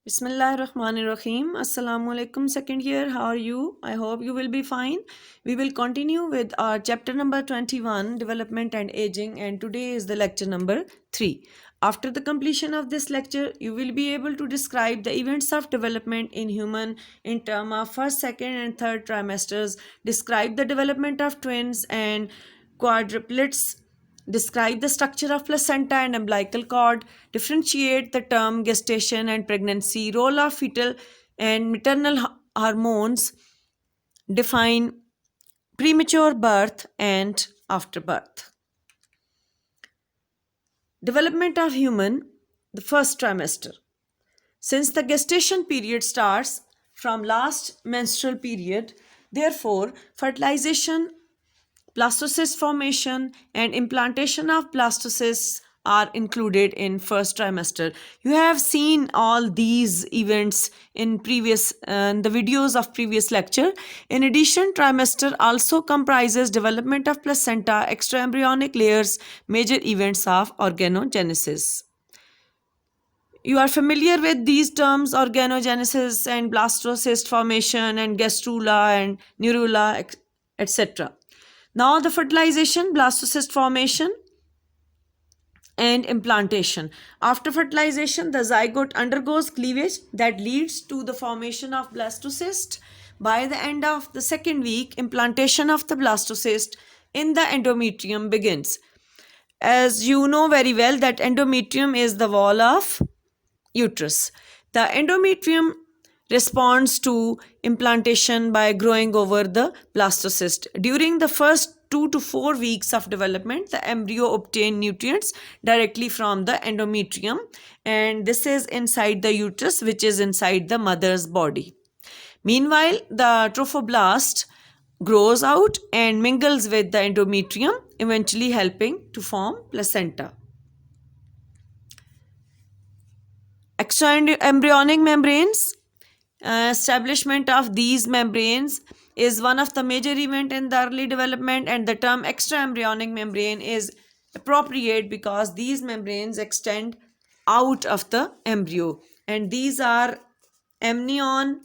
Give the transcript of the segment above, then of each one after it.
Bismillahirrahmanirrahim. Assalamu alaikum, second year. How are you? I hope you will be fine. We will continue with our chapter number 21, Development and Aging, and today is the lecture number 3. After the completion of this lecture, you will be able to describe the events of development in human in terms of first, second, and third trimesters, describe the development of twins and quadruplets, describe the structure of placenta and umbilical cord, differentiate the term gestation and pregnancy, role of fetal and maternal hormones, define premature birth and afterbirth. Development of human, the first trimester. Since the gestation period starts from last menstrual period, therefore fertilization, blastocyst formation and implantation of blastocysts are included in first trimester. You have seen all these events in previous the videos of previous lecture. In addition, trimester also comprises development of placenta, extraembryonic layers, major events of organogenesis. You are familiar with these terms, organogenesis and blastocyst formation and gastrula and neurula, etc. Now the fertilization, blastocyst formation and implantation. After fertilization, the zygote undergoes cleavage that leads to the formation of blastocyst. By the end of the second week, implantation of the blastocyst in the endometrium begins. As you know very well that endometrium is the wall of uterus. The endometrium responds to implantation by growing over the blastocyst. During the first 2 to 4 weeks of development, the embryo obtains nutrients directly from the endometrium, and this is inside the uterus, which is inside the mother's body. Meanwhile, the trophoblast grows out and mingles with the endometrium, eventually helping to form placenta. Extraembryonic membranes. Establishment of these membranes is one of the major events in the early development, and the term extraembryonic membrane is appropriate because these membranes extend out of the embryo, and these are amnion,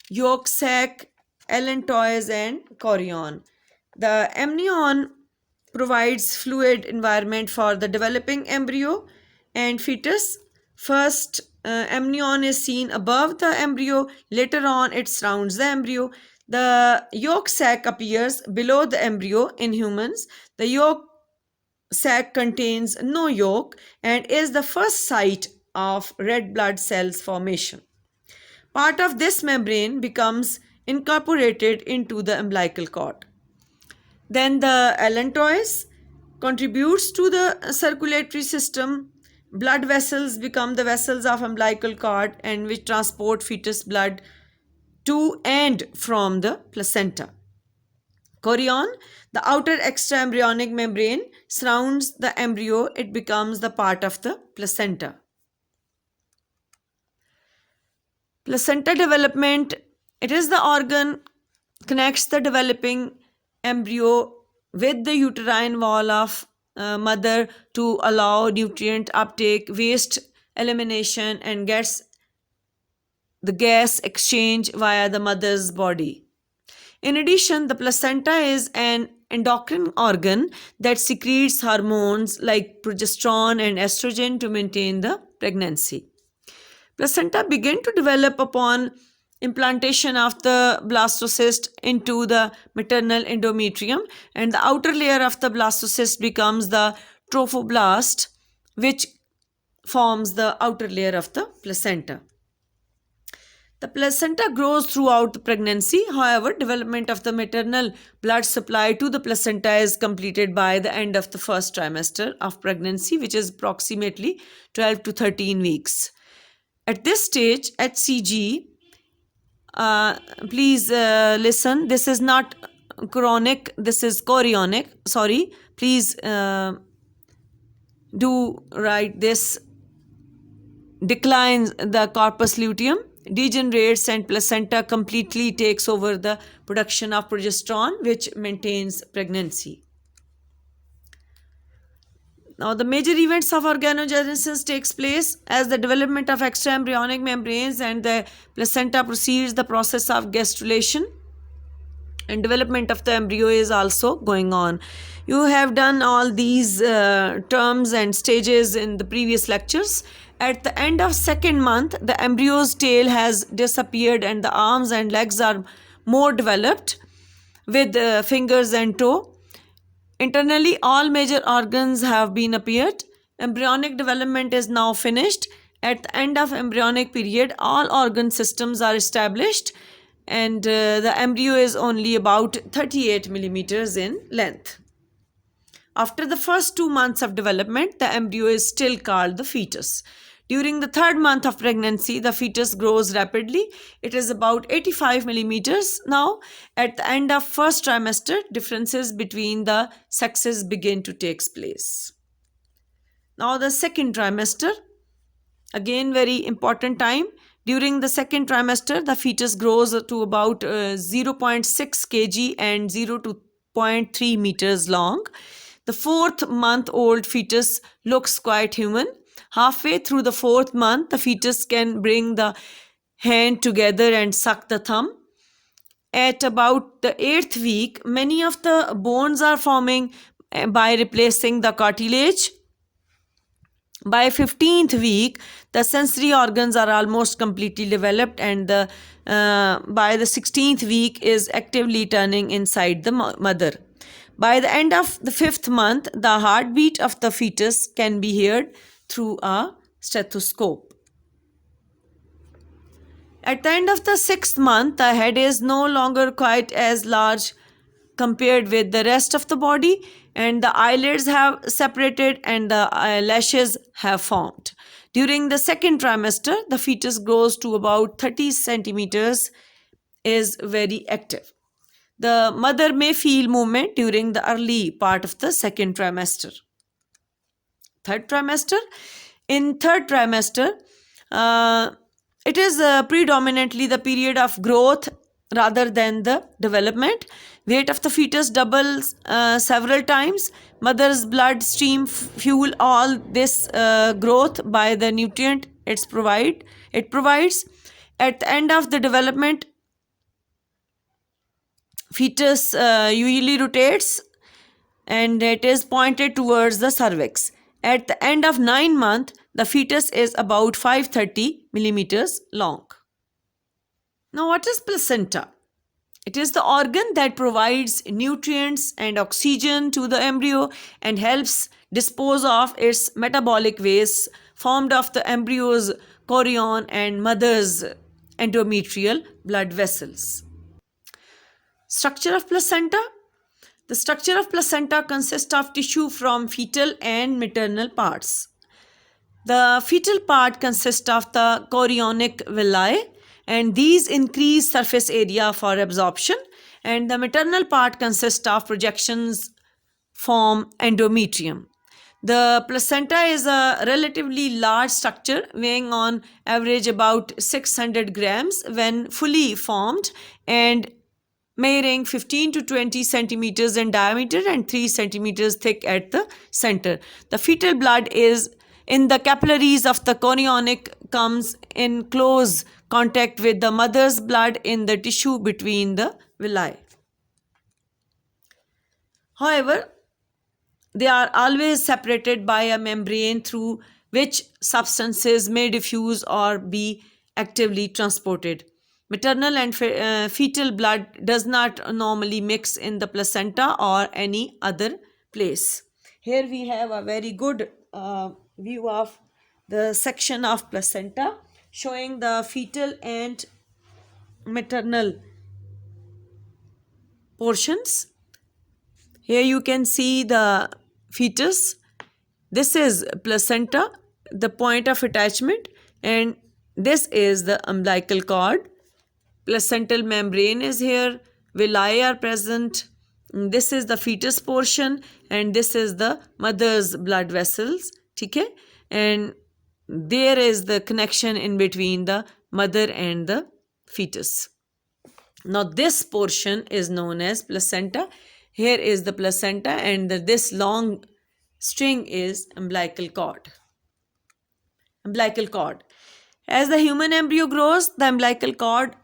yolk sac, allantois, and chorion. The amnion provides fluid environment for the developing embryo and fetus. First, amnion is seen above the embryo. Later on, it surrounds the embryo. The yolk sac appears below the embryo in humans. The yolk sac contains no yolk and is the first site of red blood cells formation. Part of this membrane becomes incorporated into the umbilical cord. Then the allantois contributes to the circulatory system. Blood vessels become the vessels of umbilical cord and which transport fetus blood to and from the placenta. Chorion, the outer extraembryonic membrane, surrounds the embryo. It becomes the part of the placenta. Placenta development, it is the organ connects the developing embryo with the uterine wall of mother to allow nutrient uptake, waste elimination, and gets the gas exchange via the mother's body. In addition, the placenta is an endocrine organ that secretes hormones like progesterone and estrogen to maintain the pregnancy. Placenta begin to develop upon implantation of the blastocyst into the maternal endometrium, and the outer layer of the blastocyst becomes the trophoblast, which forms the outer layer of the placenta. The placenta grows throughout the pregnancy. However, development of the maternal blood supply to the placenta is completed by the end of the first trimester of pregnancy, which is approximately 12 to 13 weeks. At this stage, HCG, please listen, this is not chorionic, this is chorionic, sorry, please do write this, declines the corpus luteum, degenerates, and placenta completely takes over the production of progesterone, which maintains pregnancy. Now, the major events of organogenesis takes place as the development of extraembryonic membranes and the placenta proceeds the process of gastrulation, and development of the embryo is also going on. You have done all these terms and stages in the previous lectures. At the end of second month, the embryo's tail has disappeared and the arms and legs are more developed with fingers and toe. Internally, all major organs have been appeared. Embryonic development is now finished. At the end of embryonic period, all organ systems are established, and the embryo is only about 38 millimeters in length. After the first 2 months of development, the embryo is still called the fetus. During the third month of pregnancy, the fetus grows rapidly. It is about 85 millimeters now. At the end of first trimester, differences between the sexes begin to take place. Now the second trimester, again very important time. During the second trimester, the fetus grows to about 0.6 kg and 0 to 0.3 meters long. The fourth month old fetus looks quite human. Halfway through the fourth month, the fetus can bring the hand together and suck the thumb. At about the 8th week, many of the bones are forming by replacing the cartilage. By 15th week, the sensory organs are almost completely developed, and by the 16th week is actively turning inside the mother. By the end of the 5th month, the heartbeat of the fetus can be heard through a stethoscope. At the end of the 6th month, the head is no longer quite as large compared with the rest of the body, and the eyelids have separated and the eyelashes have formed. During the second trimester, the fetus grows to about 30 centimeters, is very active. The mother may feel movement during the early part of the second trimester. Third trimester. In third trimester, it is predominantly the period of growth rather than the development. Weight of the fetus doubles several times. Mother's blood stream fuel all this growth by the nutrient it provides. At the end of the development, fetus usually rotates and it is pointed towards the cervix. At the end of 9 months, the fetus is about 530 millimeters long. Now, what is placenta? It is the organ that provides nutrients and oxygen to the embryo and helps dispose of its metabolic waste formed of the embryo's chorion and mother's endometrial blood vessels. Structure of placenta. The structure of placenta consists of tissue from fetal and maternal parts. The fetal part consists of the chorionic villi, and these increase surface area for absorption, and the maternal part consists of projections from endometrium. The placenta is a relatively large structure weighing on average about 600 grams when fully formed and measuring 15 to 20 centimeters in diameter and 3 centimeters thick at the center. The fetal blood is in the capillaries of the chorionic comes in close contact with the mother's blood in the tissue between the villi. However, they are always separated by a membrane through which substances may diffuse or be actively transported. Maternal and fetal blood does not normally mix in the placenta or any other place. Here we have a very good view of the section of placenta showing the fetal and maternal portions. Here you can see the fetus. This is placenta, the point of attachment, and this is the umbilical cord. Placental membrane is here, villi are present. This is the fetus portion and this is the mother's blood vessels. Okay? And there is the connection in between the mother and the fetus. Now this portion is known as placenta. Here is the placenta and this long string is umbilical cord. Umbilical cord. As the human embryo grows, the umbilical cord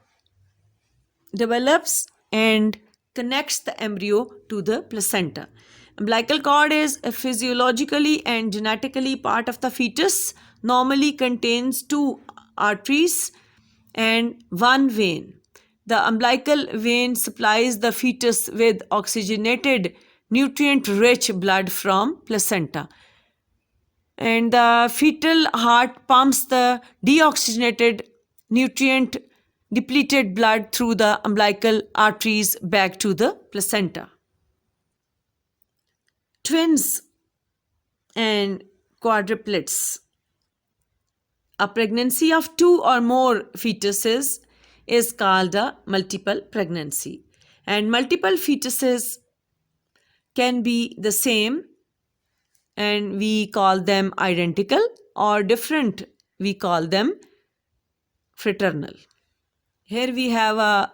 develops and connects the embryo to the placenta. Umbilical cord is physiologically and genetically part of the fetus, normally contains two arteries and one vein. The umbilical vein supplies the fetus with oxygenated, nutrient-rich blood from placenta. And the fetal heart pumps the deoxygenated, nutrient depleted blood through the umbilical arteries back to the placenta. Twins and quadruplets. A pregnancy of two or more fetuses is called a multiple pregnancy. And multiple fetuses can be the same and we call them identical, or different, we call them fraternal. Here we have a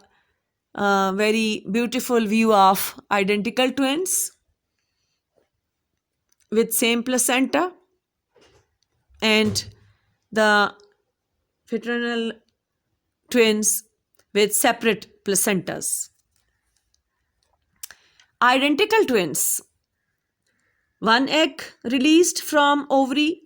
very beautiful view of identical twins with same placenta and the fraternal twins with separate placentas. Identical twins. One egg released from ovary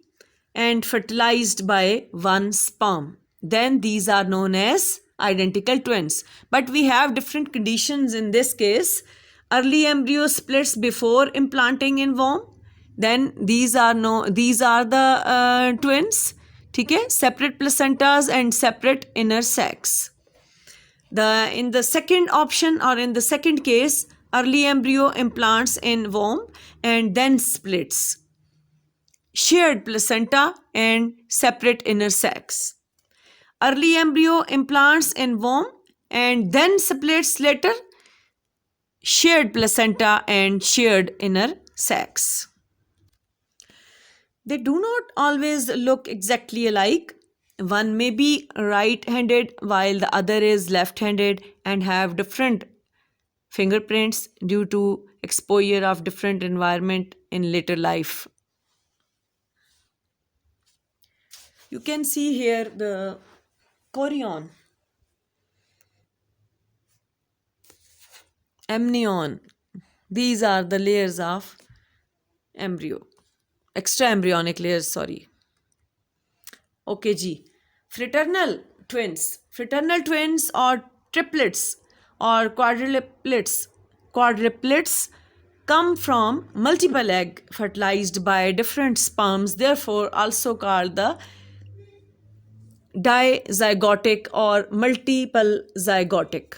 and fertilized by one sperm. Then these are known as identical twins. But we have different conditions in this case. Early embryo splits before implanting in womb. Then these are the twins. Okay? Separate placentas and separate inner sacs. In the second option, or in the second case, early embryo implants in womb and then splits. Shared placenta and separate inner sacs. Early embryo implants in womb and then splits later. Shared placenta and shared inner sacs. They do not always look exactly alike. One may be right-handed while the other is left-handed and have different fingerprints due to exposure of different environment in later life. You can see here the chorion, amnion. These are the layers of embryo, extra embryonic layers, sorry. Okay, G. Fraternal twins. Fraternal twins or triplets or quadruplets. Quadruplets come from multiple egg fertilized by different sperms, therefore also called the dizygotic or multiple zygotic.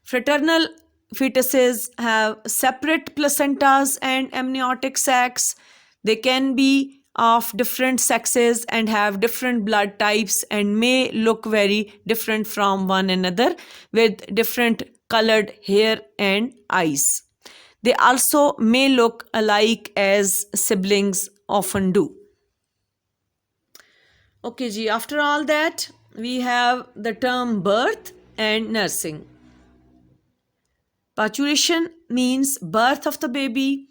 Fraternal fetuses have separate placentas and amniotic sacs. They can be of different sexes and have different blood types and may look very different from one another with different colored hair and eyes. They also may look alike as siblings often do. Okay, Ji, after all that, we have the term birth and nursing. Parturition means birth of the baby.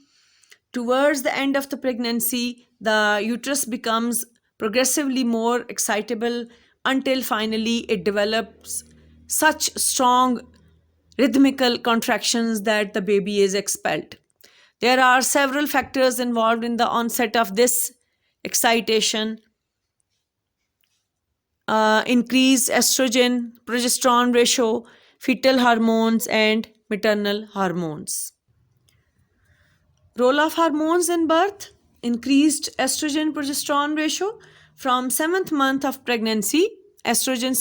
Towards the end of the pregnancy, the uterus becomes progressively more excitable until finally it develops such strong rhythmical contractions that the baby is expelled. There are several factors involved in the onset of this excitation. Increased estrogen, progesterone ratio, fetal hormones, and maternal hormones. Role of hormones in birth: increased estrogen progesterone ratio. From 7th month of pregnancy, estrogen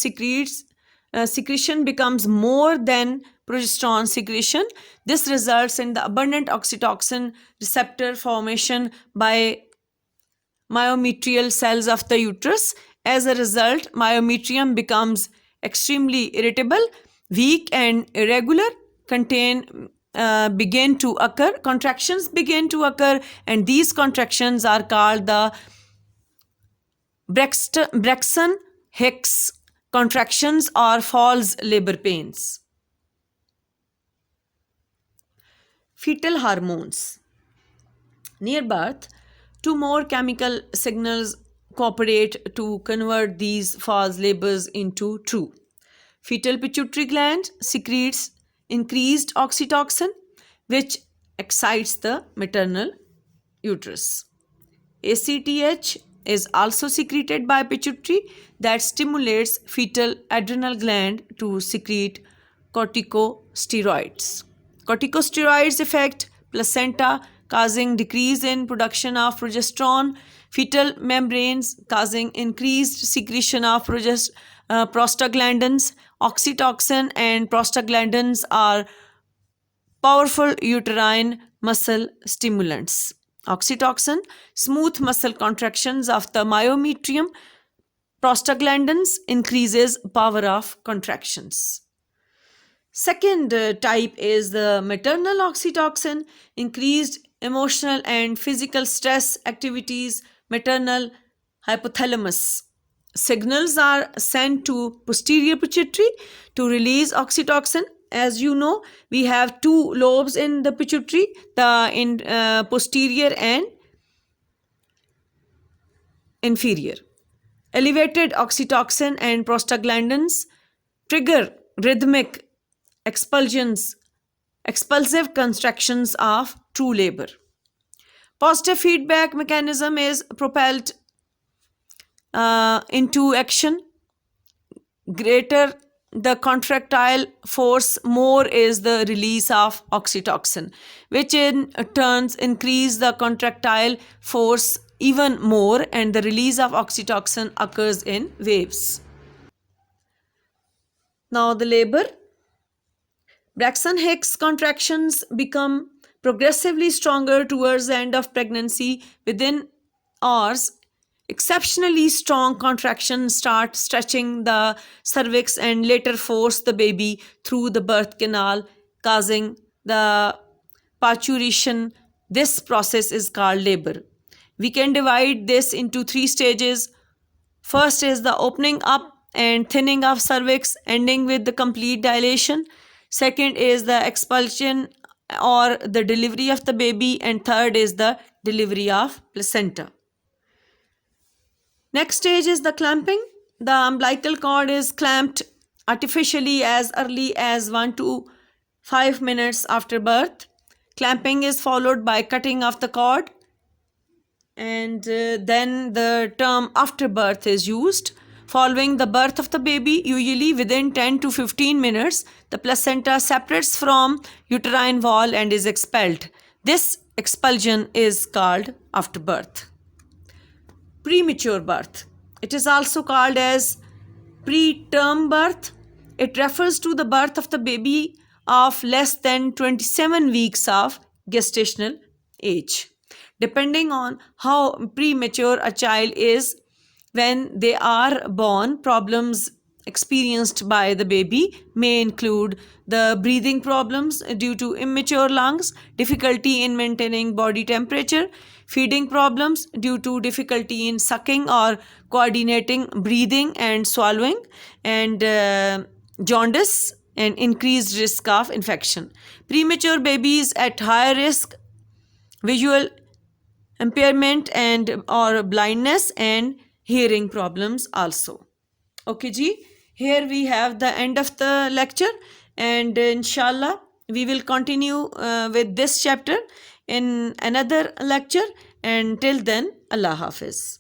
secretion becomes more than progesterone secretion. This results in the abundant oxytocin receptor formation by myometrial cells of the uterus. As a result, myometrium becomes extremely irritable, weak, and irregular. Contractions begin to occur, and these contractions are called the Braxton Hicks contractions or false labor pains. Fetal hormones. Near birth, two more chemical signals cooperate to convert these false labors into true. Fetal pituitary gland secretes increased oxytocin, which excites the maternal uterus. ACTH is also secreted by pituitary that stimulates fetal adrenal gland to secrete corticosteroids. Corticosteroids affect placenta, causing decrease in production of progesterone, fetal membranes, causing increased secretion of prostaglandins. Oxytocin and prostaglandins are powerful uterine muscle stimulants. Oxytocin, smooth muscle contractions of the myometrium. Prostaglandins increases power of contractions. Second type is the maternal oxytocin, increased emotional and physical stress activities, maternal hypothalamus. Signals are sent to posterior pituitary to release oxytocin. As you know, we have two lobes in the pituitary, the posterior and inferior. Elevated oxytocin and prostaglandins trigger rhythmic expulsive contractions of true labor. Positive feedback mechanism is propelled into action. Greater the contractile force, more is the release of oxytocin, which in turns increase the contractile force even more, and the release of oxytocin occurs in waves. Now the labor. Braxton Hicks contractions become progressively stronger towards the end of pregnancy. Within hours, exceptionally strong contractions start stretching the cervix and later force the baby through the birth canal, causing the parturition. This process is called labor. We can divide this into three stages. First is the opening up and thinning of cervix, ending with the complete dilation. Second is the expulsion or the delivery of the baby, and third is the delivery of placenta. Next stage is the clamping. The umbilical cord is clamped artificially as early as 1 to 5 minutes after birth. Clamping is followed by cutting of the cord, and then the term after birth is used. Following the birth of the baby, usually within 10 to 15 minutes, the placenta separates from uterine wall and is expelled. This expulsion is called after birth. Premature birth. It is also called as preterm birth. It refers to the birth of the baby of less than 27 weeks of gestational age. Depending on how premature a child is when they are born, problems experienced by the baby may include the breathing problems due to immature lungs, difficulty in maintaining body temperature, feeding problems due to difficulty in sucking or coordinating breathing and swallowing, and jaundice and increased risk of infection. Premature babies at higher risk, visual impairment and or blindness, and hearing problems also. Okay ji, here we have the end of the lecture, and inshallah we will continue with this chapter in another lecture, and till then, Allah Hafiz.